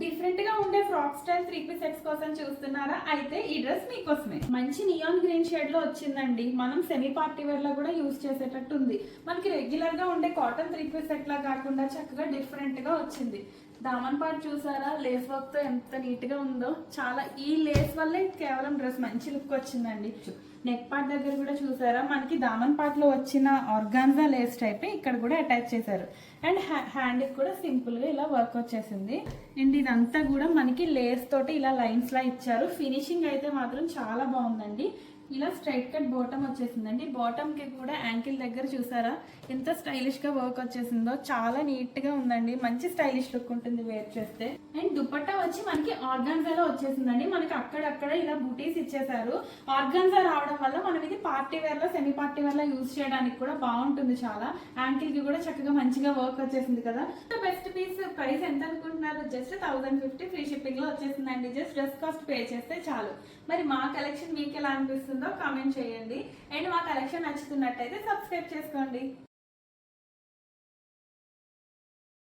Different గా ఉండే frock style 3 piece sets కోసం చూస్తున్నారా? అయితే ఈ డ్రెస్ మీకోసమే. మంచి నియాన్ గ్రీన్ షేడ్ లో వచ్చిందండి. మనం సెమీ పార్టీ వేర్ లో కూడా యూజ్ చేసేటట్టు ఉంది. మనకి రెగ్యులర్ గా ఉండే కాటన్ 3 పీస్ సెట్ లా కాకుండా చక్కగా డిఫరెంట్ గా వచ్చింది. దామన్ పార్ట్ చూసారా? లేస్ వర్క్ తో ఎంత నీట్ గా ఉందో. చాలా ఈ లేస్ వల్లే కేవలం డ్రెస్ మంచి లుక్ వచ్చిందండి. నెక్ పార్ట్ దగ్గర కూడా చూసారా? మనకి దామన్ పార్ట్ లో వచ్చిన ఆర్గాన్జా లేస్ టైప్ ఇక్కడ కూడా అటాచ్ చేశారు. అండ్ హ్యాండ్ కూడా సింపుల్ గా ఇలా వర్క్ వచ్చేసింది. అండ్ ఇదంతా కూడా మనకి లేస్ తోటి ఇలా లైన్స్ లా ఇచ్చారు. ఫినిషింగ్ అయితే మాత్రం చాలా బాగుందండి. ఇలా స్ట్రైట్ కట్ బాటమ్ వచ్చేసిందండి. బాటమ్ కి కూడా యాంకిల్ దగ్గర చూసారా ఎంత స్టైలిష్ గా వర్క్ వచ్చేసిందో. చాలా నీట్ గా ఉందండి. మంచి స్టైలిష్ లుక్ ఉంటుంది వేర్ చేస్తే. అండ్ దుపట్టా వచ్చి మనకి ఆర్గాన్జాలో వచ్చేసిందండి. మనకి అక్కడక్కడ ఇలా బూటీస్ ఇచ్చేసారు. ఆర్గాన్జా రావడం వల్ల మనం ఇది పార్టీ వేర్ లో సెమీ పార్టీ వేర్ లో యూజ్ చేయడానికి కూడా బాగుంటుంది. చాలా యాంకిల్ కి కూడా చక్కగా మంచిగా వర్క్ వచ్చేసింది కదా. బెస్ట్ పీస్ ప్రైస్ ఎంత అనుకుంటున్నారు? జస్ట్ 1050 ఫ్రీ షిప్పింగ్ లో వచ్చేసిందండి. జస్ట్ డ్రెస్ కాస్ట్ పే చేస్తే చాలు. మరి మా కలెక్షన్ మీకు ఎలా అనిపిస్తుందో కామెంట్ చేయండి. అండ్ మా కలెక్షన్ నచ్చుతున్నట్టయితే సబ్స్క్రైబ్ చేసుకోండి.